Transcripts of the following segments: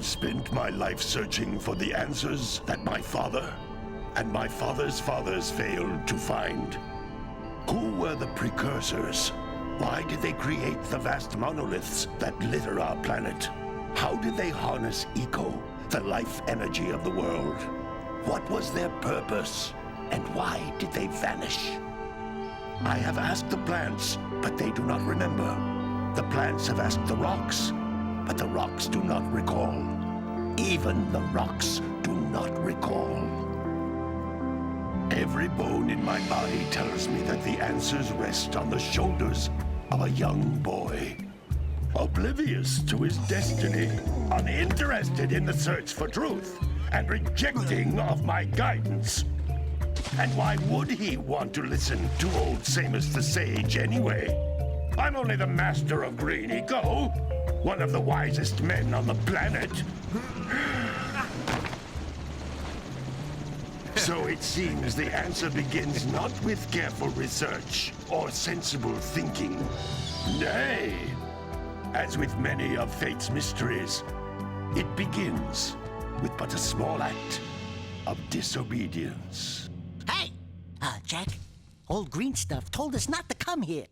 spent my life searching for the answers that my father and my father's fathers failed to find. Who were the Precursors? Why did they create the vast monoliths that litter our planet? How did they harness eco, the life energy of the world? What was their purpose, and why did they vanish? I have asked the plants, but they do not remember. The plants have asked the rocks, but the rocks do not recall. Even the rocks do not recall. Every bone in my body tells me that the answers rest on the shoulders of a young boy. Oblivious to his destiny, uninterested in the search for truth, and rejecting of my guidance. And why would he want to listen to old Samus the Sage anyway? I'm only the master of green eco, one of the wisest men on the planet. So it seems the answer begins not with careful research or sensible thinking. Nay, as with many of fate's mysteries, it begins with but a small act of disobedience. Hey! Jak, old green stuff told us not to come here.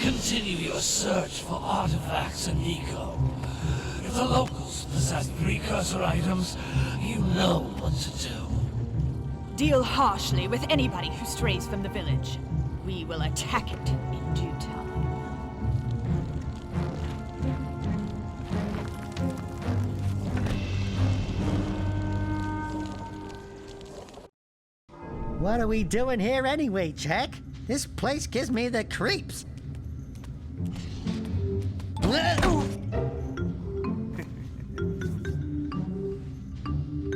Continue your search for artifacts and eco. If the locals possess precursor items, you know what to do. Deal harshly with anybody who strays from the village. We will attack it in due time. What are we doing here anyway, Jak? This place gives me the creeps.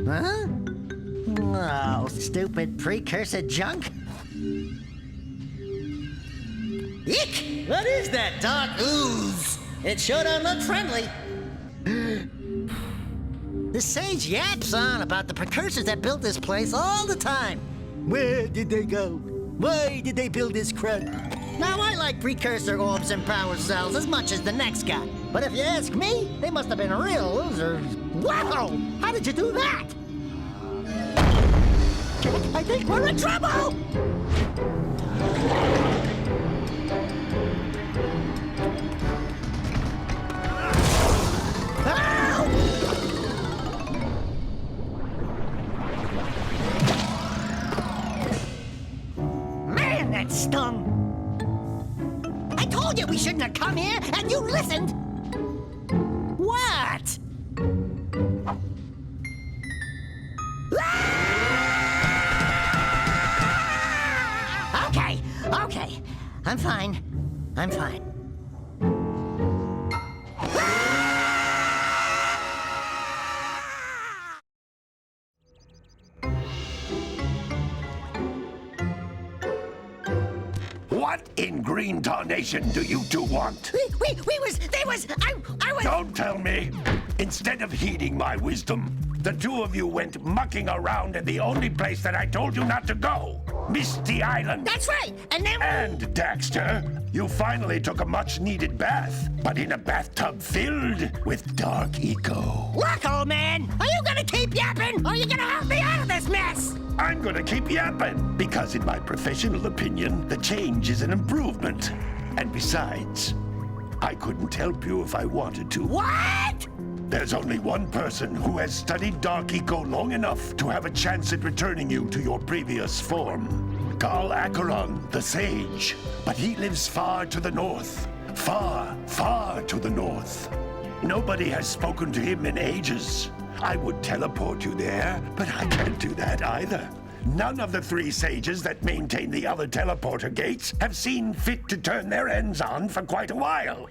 Huh? Oh, stupid precursor junk. Eek! What is that dark ooze? It sure don't look friendly. The sage yaps on about the precursors that built this place all the time. Where did they go? Why did they build this crud? Now, I like precursor orbs and power cells as much as the next guy. But if you ask me, they must have been real losers. Whoa! How did you do that? I think we're in trouble! Man, that stung! I told you we shouldn't have come here, and you listened! What? Okay. I'm fine. What in green tarnation do you two want? I was... Don't tell me! Instead of heeding my wisdom, the two of you went mucking around in the only place that I told you not to go! Misty Island! That's right! And then... And, Daxter, you finally took a much-needed bath, but in a bathtub filled with dark eco. Look, old man! Are you gonna keep yapping, or are you gonna help me out of this mess? I'm gonna keep yapping, because in my professional opinion, the change is an improvement. And besides, I couldn't help you if I wanted to. What? There's only one person who has studied Dark Eco long enough to have a chance at returning you to your previous form. Carl Acheron, the Sage. But he lives far to the north. Far, far to the north. Nobody has spoken to him in ages. I would teleport you there, but I can't do that either. None of the three sages that maintain the other teleporter gates have seen fit to turn their ends on for quite a while.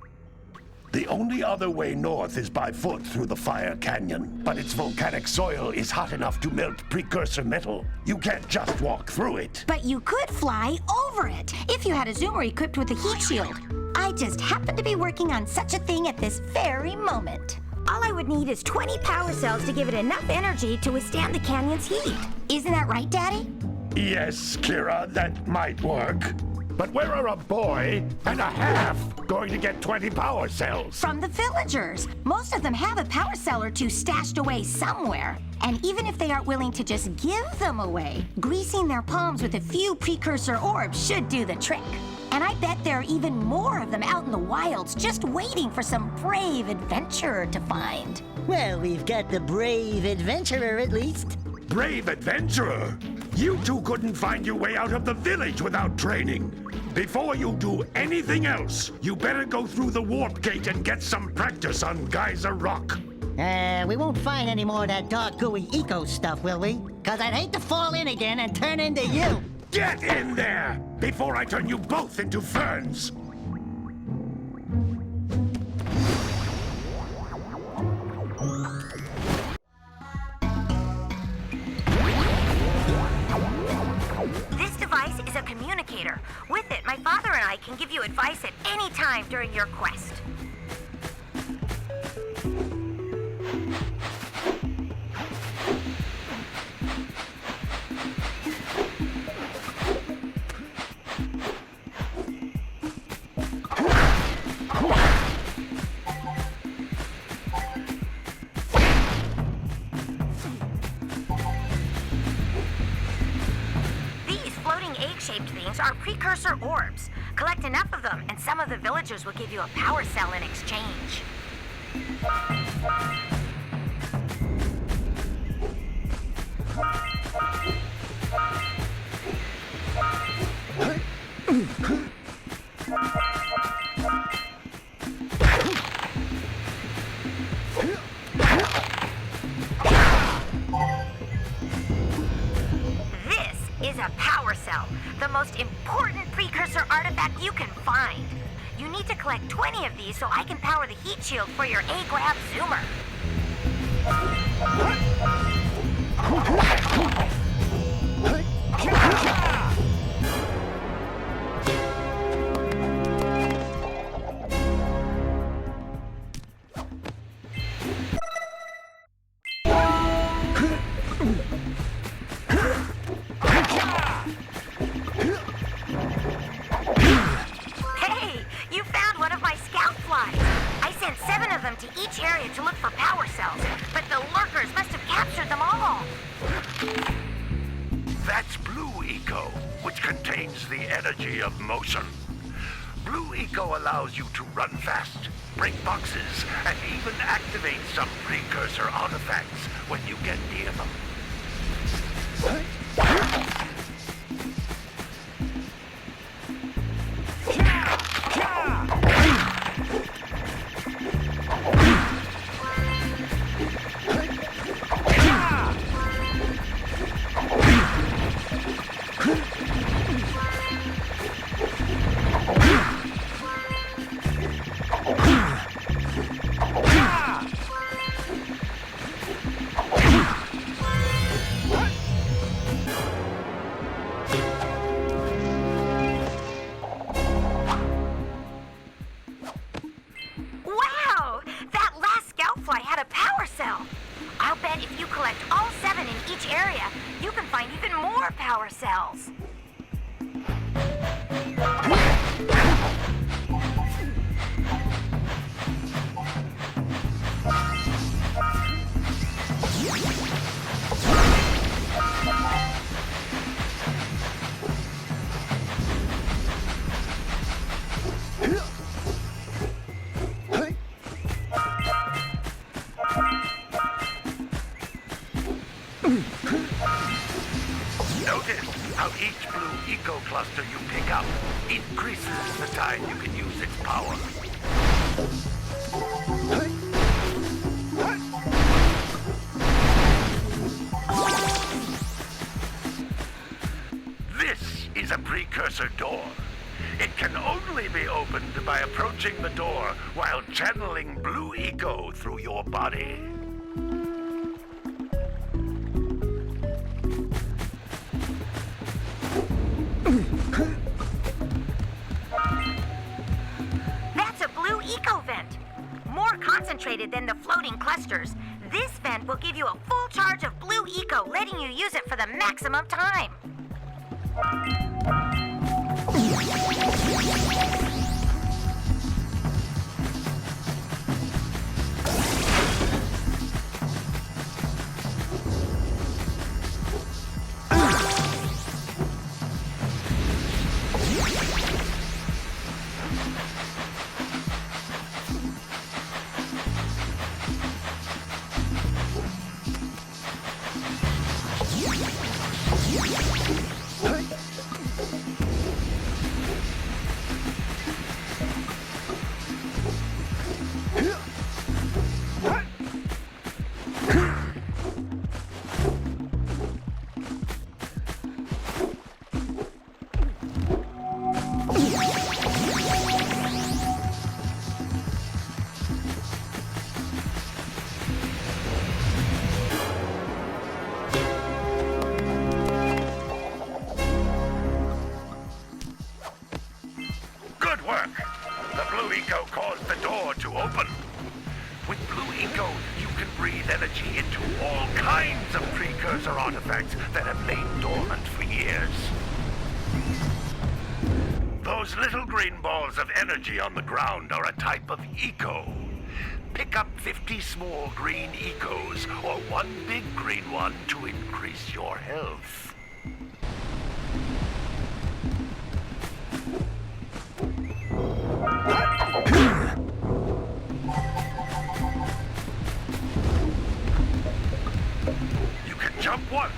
The only other way north is by foot through the Fire Canyon, but its volcanic soil is hot enough to melt precursor metal. You can't just walk through it. But you could fly over it, if you had a zoomer equipped with a heat shield. I I just happen to be working on such a thing at this very moment. All I would need is 20 power cells to give it enough energy to withstand the canyon's heat. Isn't that right, Daddy? Yes, Kira, that might work. But where are a boy and a half going to get 20 power cells? From the villagers. Most of them have a power cell or two stashed away somewhere. And even if they aren't willing to just give them away, greasing their palms with a few precursor orbs should do the trick. And I bet there are even more of them out in the wilds just waiting for some brave adventurer to find. Well, we've got the brave adventurer at least. Brave adventurer? You two couldn't find your way out of the village without training. Before you do anything else, you better go through the warp gate and get some practice on Geyser Rock. We won't find any more of that dark gooey eco stuff, will we? 'Cause I'd hate to fall in again and turn into you. Get in there before I turn you both into ferns. This device is a communicator. With it, my father and I can give you advice at any time during your quest. Egg-shaped things are precursor orbs. Collect enough of them, and some of the villagers will give you a power cell in exchange. Is a power cell, the most important precursor artifact you can find. You need to collect 20 of these so I can power the heat shield for your A-Grab Zoomer. To each area to look for power cells, but the lurkers must have captured them all. That's Blue Eco, which contains the energy of motion. Blue Eco allows you to run fast, break boxes, and even activate some precursor artifacts when you get near them. I'll bet if you collect all 7 in each area, you can find even more power cells. Notice how each Blue Eco cluster you pick up increases the time you can use its power. This is a precursor door. It can only be opened by approaching the door while channeling Blue Eco through your body. activated than the floating clusters. This vent will give you a full charge of blue eco, letting you use it for the maximum time. Good work. The blue eco caused the door to open. With blue eco, you can breathe energy into all kinds of precursor artifacts that have lain dormant for years. Those little green balls of energy on the ground are a type of eco. Pick up 50 small green ecos or one big green one to increase your health. You can jump once,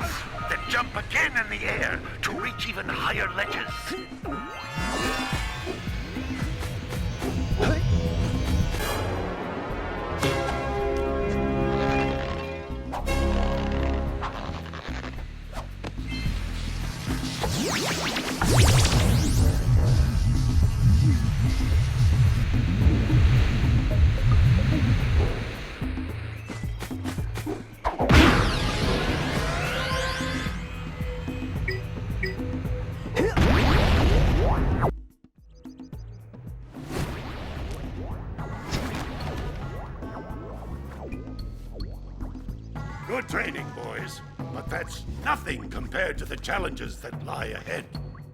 then jump again in the air to reach even higher ledges. Good training, boys, but that's nothing compared to the challenges that lie ahead.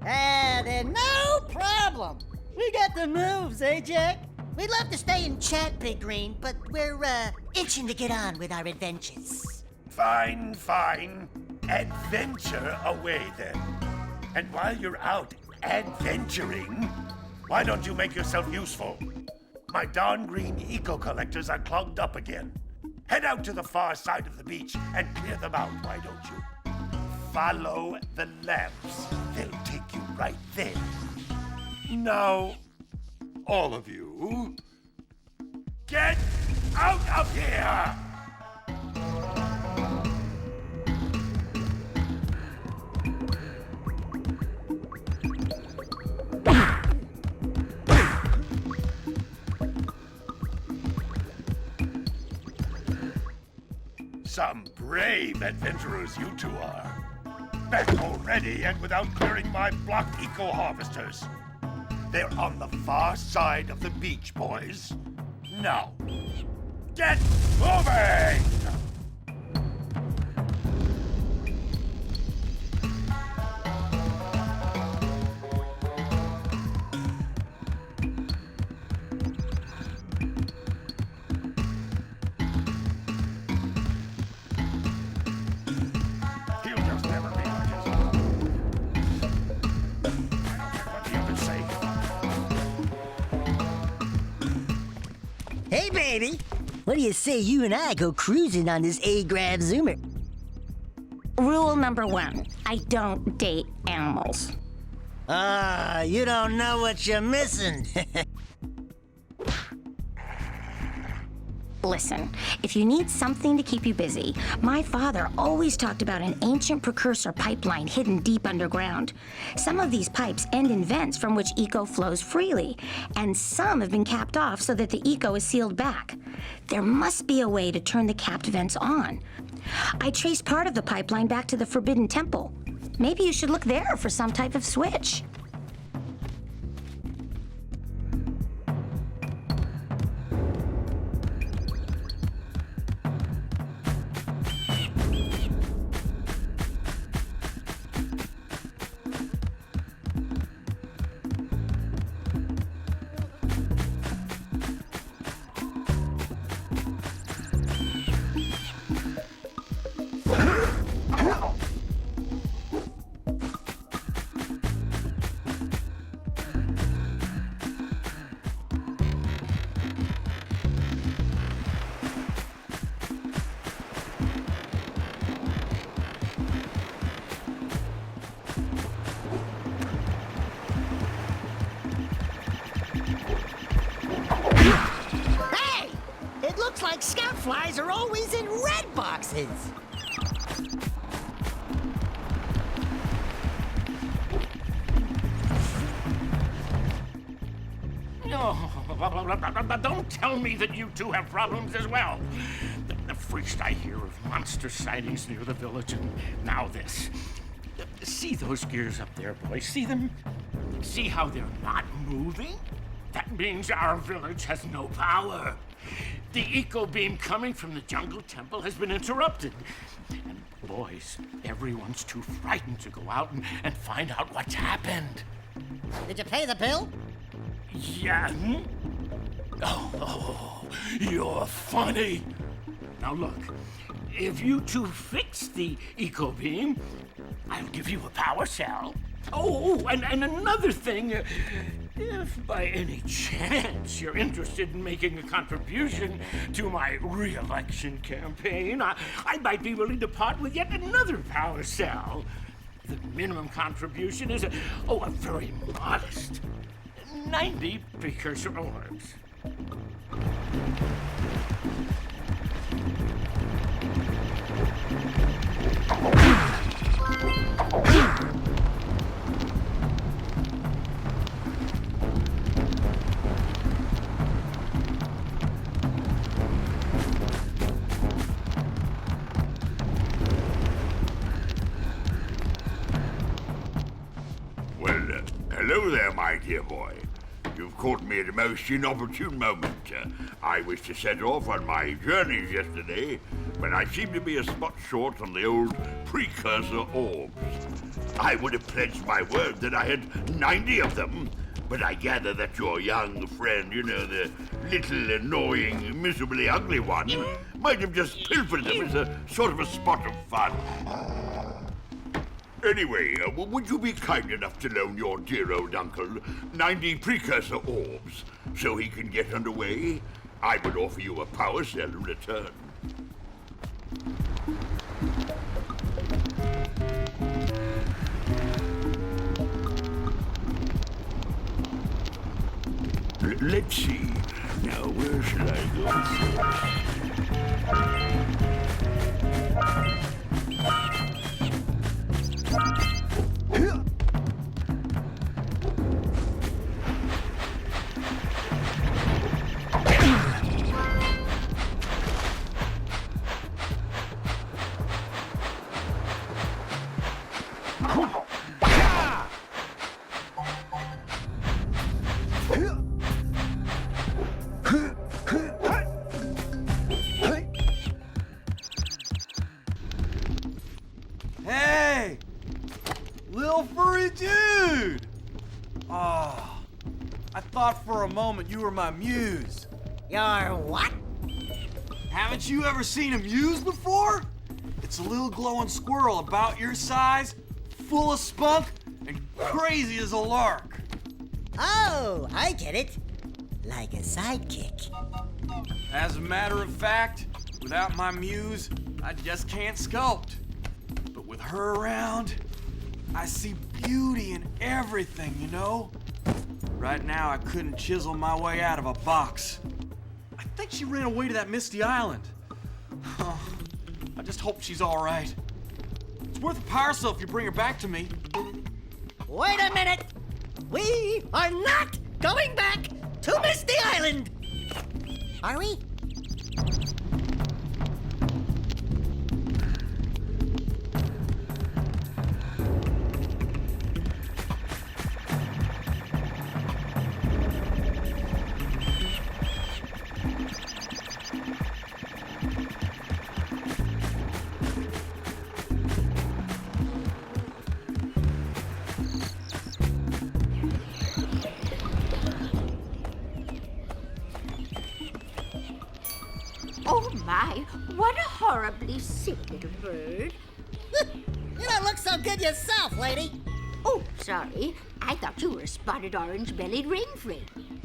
Then no problem. We got the moves, eh, Jack? We'd love to stay and chat, Big Green, but we're, itching to get on with our adventures. Fine, fine. Adventure away, then. And while you're out adventuring, why don't you make yourself useful? My darn green eco-collectors are clogged up again. Head out to the far side of the beach and clear them out, why don't you? Follow the lamps. They'll take you right there. Now, all of you, get out of here! Some brave adventurers you two are. Back already and without clearing my block eco-harvesters. They're on the far side of the beach, boys. Now, get moving! Hey, baby. What do you say you and I go cruising on this A-Grav Zoomer? Rule number 1, I don't date animals. You don't know what you're missing. Listen, if you need something to keep you busy, my father always talked about an ancient precursor pipeline hidden deep underground. Some of these pipes end in vents from which eco flows freely, and some have been capped off so that the eco is sealed back. There must be a way to turn the capped vents on. I traced part of the pipeline back to the Forbidden Temple. Maybe you should look there for some type of switch. flies are always in red boxes. No, don't tell me that you two have problems as well. The first I hear of monster sightings near the village, and now this. See those gears up there, boys? See them? See how they're not moving? That means our village has no power. The eco beam coming from the jungle temple has been interrupted. And boys, everyone's too frightened to go out and find out what's happened. Did you pay the bill? Yeah. Oh, you're funny. Now look, if you two fix the eco beam, I'll give you a power cell. Oh, and another thing, if by any chance you're interested in making a contribution to my re-election campaign, I might be willing to part with yet another power cell. The minimum contribution is a very modest 90 precursor orbs. Well, hello there, my dear boy. You've caught me at a most inopportune moment. I was to set off on my journeys yesterday, but I seem to be a spot short on the old precursor orbs. I would have pledged my word that I had 90 of them, but I gather that your young friend, the little annoying, miserably ugly one, might have just pilfered them as a sort of a spot of fun. Anyway, would you be kind enough to loan your dear old uncle 90 precursor orbs so he can get underway? I would offer you a power cell in return. Let's see. Now, where should I go? Hey! Little furry dude! Oh, I thought for a moment you were my muse. Your what? Haven't you ever seen a muse before? It's a little glowing squirrel about your size, full of spunk, and crazy as a lark. Oh, I get it. Like a sidekick. As a matter of fact, without my muse, I just can't sculpt. But with her around, I see beauty in everything, you know? Right now, I couldn't chisel my way out of a box. I think she ran away to that misty island. I just hope she's all right. It's worth a power cell if you bring her back to me. Wait a minute! We are not going back to Misty Island! Are we? Oh my, what a horribly sick little bird. You don't look so good yourself, lady. Oh, sorry. I thought you were a spotted orange-bellied rainfrey.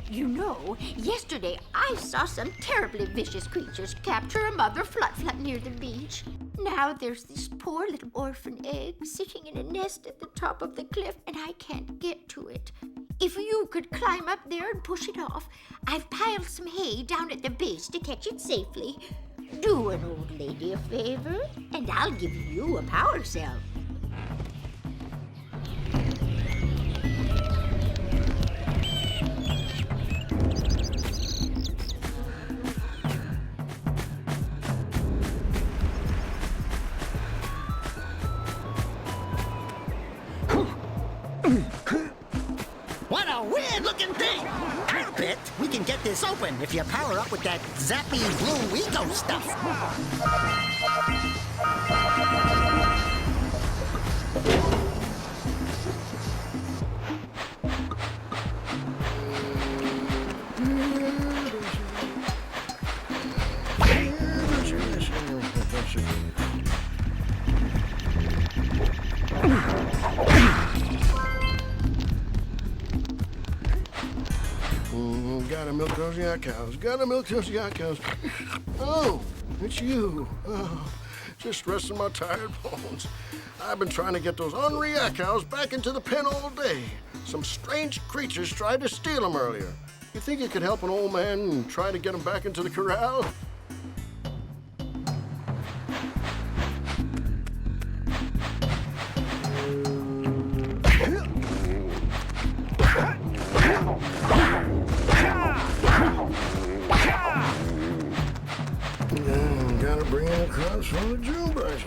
You know, yesterday I saw some terribly vicious creatures capture a mother flut-flut near the beach. Now there's this poor little orphan egg sitting in a nest at the top of the cliff, and I can't get to it. If you could climb up there and push it off, I've piled some hay down at the base to catch it safely. Do an old lady a favor, and I'll give you a power cell. What a weird-looking thing! I bet we can get this open if you power up with that zappy blue eco stuff. Gotta milk those yak cows. Gotta milk those yak cows. Oh, it's you. Oh, just resting my tired bones. I've been trying to get those ornery yak cows back into the pen all day. Some strange creatures tried to steal them earlier. You think you could help an old man and try to get them back into the corral? Gotta bring in the crops from the June brush.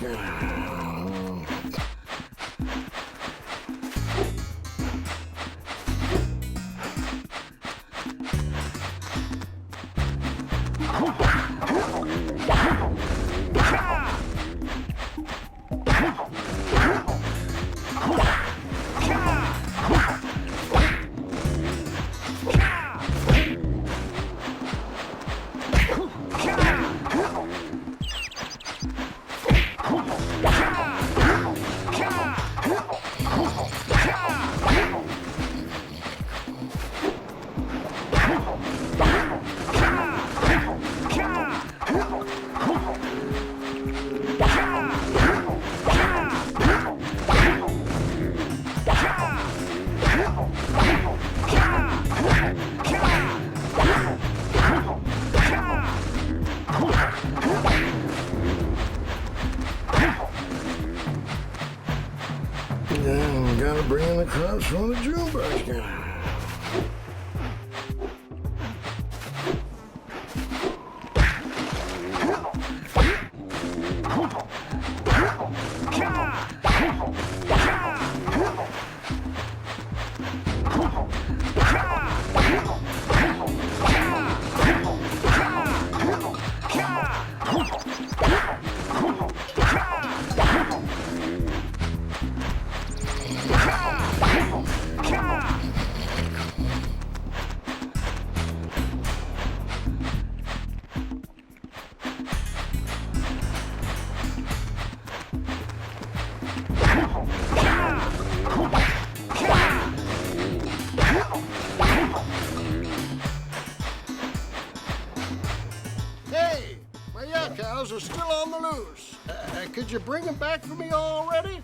Gotta bring in the crops from the June brush. Hey, my yak cows are still on the loose. Could you bring them back for me already?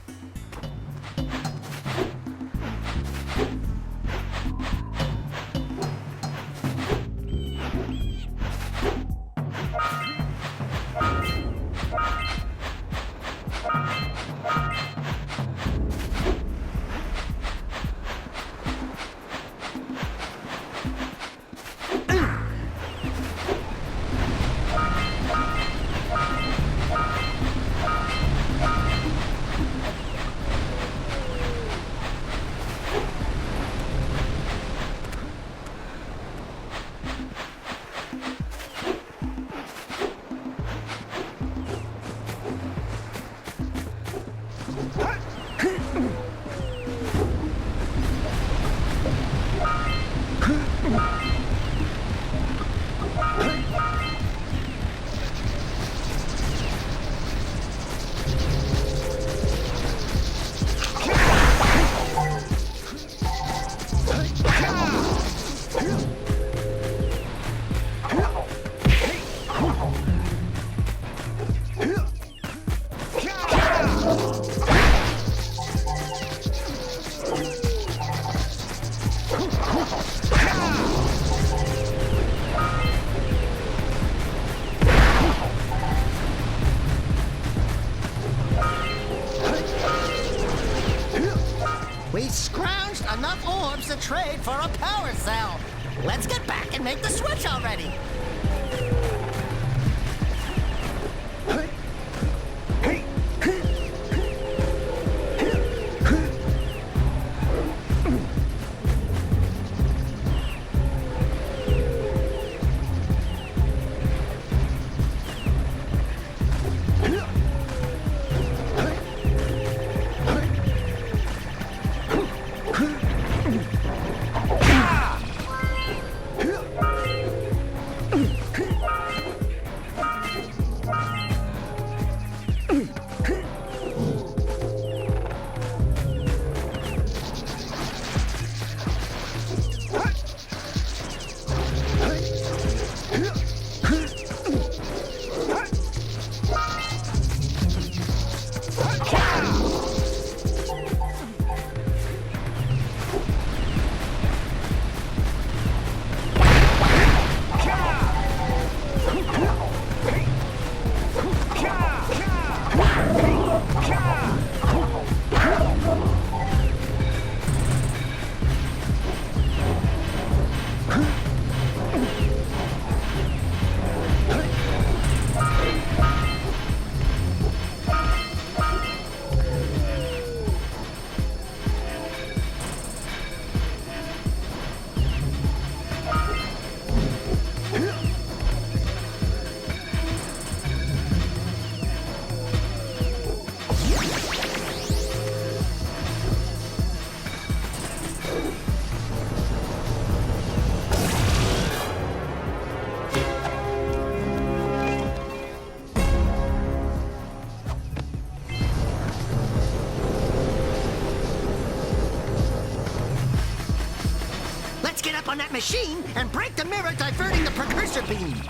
enough orbs to trade for a power cell. Let's get back and make the switch already. Get up on that machine and break the mirror diverting the Precursor beam.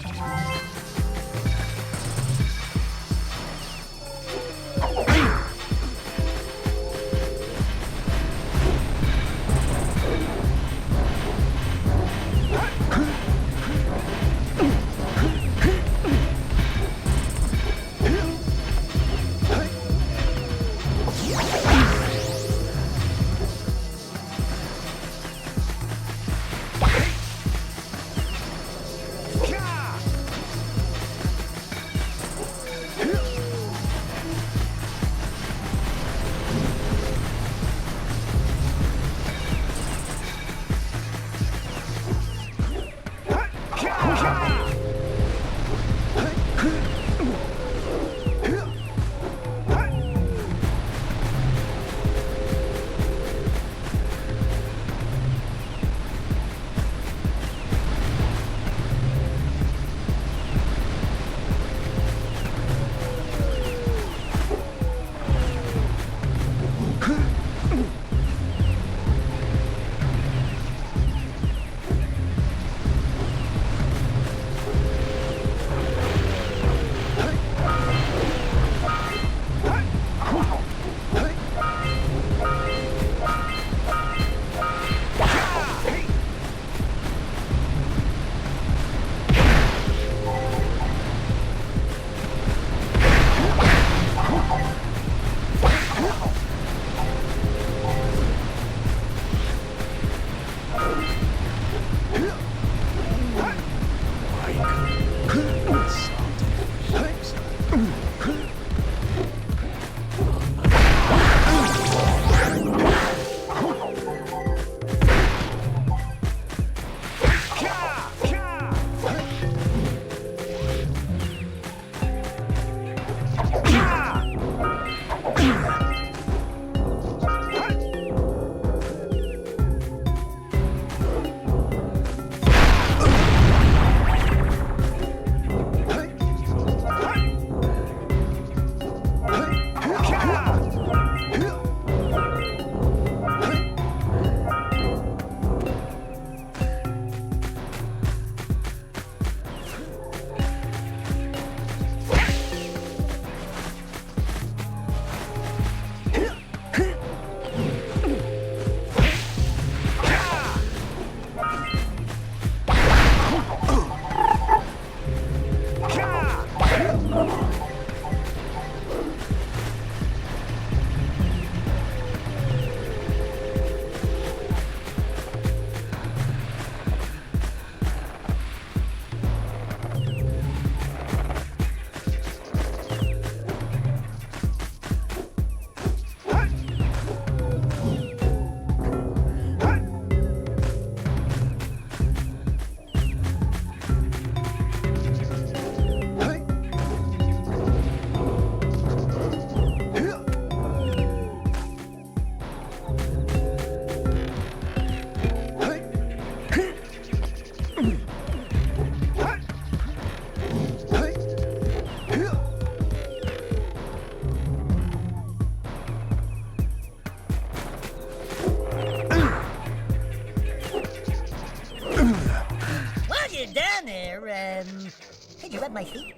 wet my feet?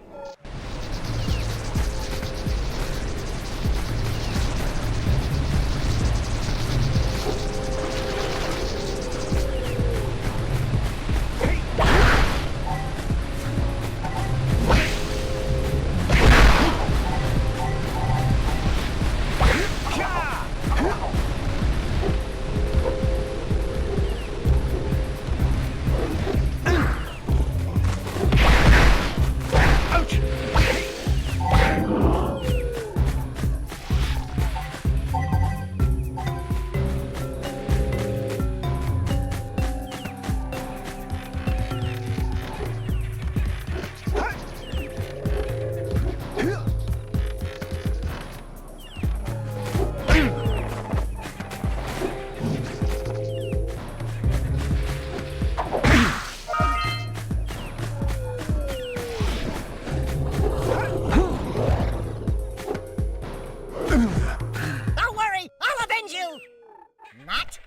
Don't worry, I'll avenge you! Not?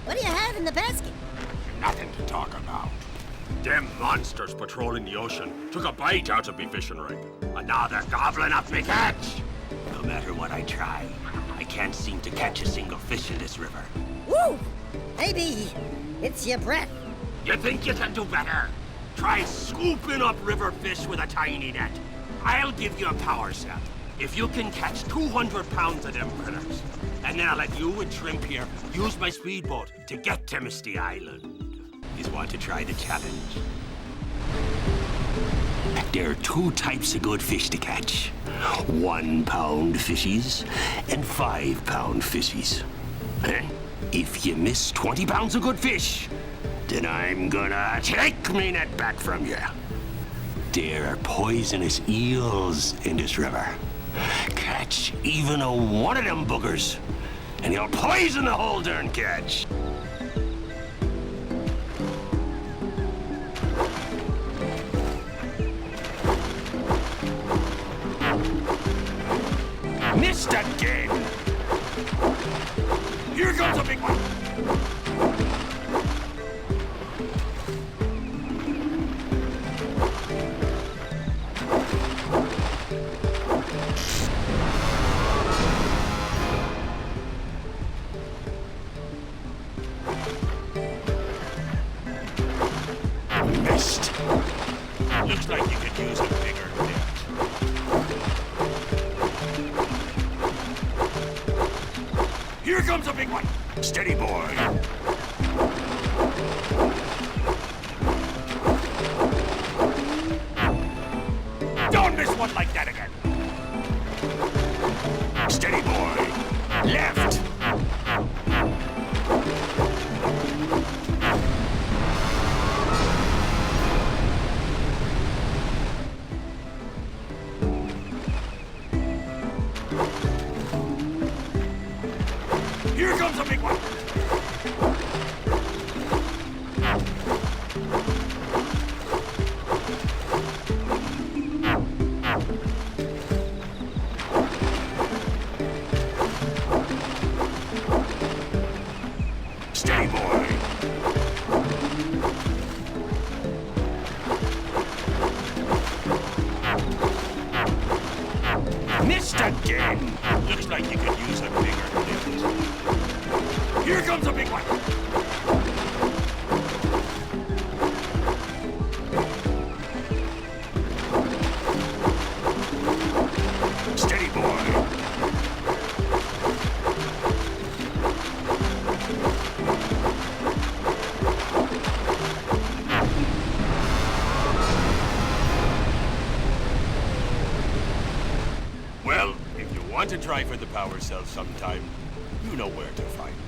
What do you have in the basket? Nothing to talk about. Them monsters patrolling the ocean took a bite out of me fishing rig. And now they're gobbling up me catch. No matter what I try, I can't seem to catch a single fish in this river. Woo! Maybe it's your breath. You think you can do better? Try scooping up river fish with a tiny net. I'll give you a power cell if you can catch 200 pounds of them critters. And then I'll let you and Shrimp here use my speedboat to get to Misty Island. You want to try the challenge? There are two types of good fish to catch. 1 pound fishies and 5 pound fishies. If you miss 20 pounds of good fish, then I'm gonna take me net back from you. There are poisonous eels in this river. Catch even one of them boogers, and you'll poison the whole darn catch. Missed again! Here comes a big one! Missed. Looks like you could use a bigger net. Here comes a big one. Steady, boy. Don't miss one like that again. Steady, boy. Left. Here comes a big one! Steady, boy! Missed again! Looks like you could use a bigger net. Here comes a big one! Steady, boy! Well, if you want to try for the power cell sometime, you know where to find me.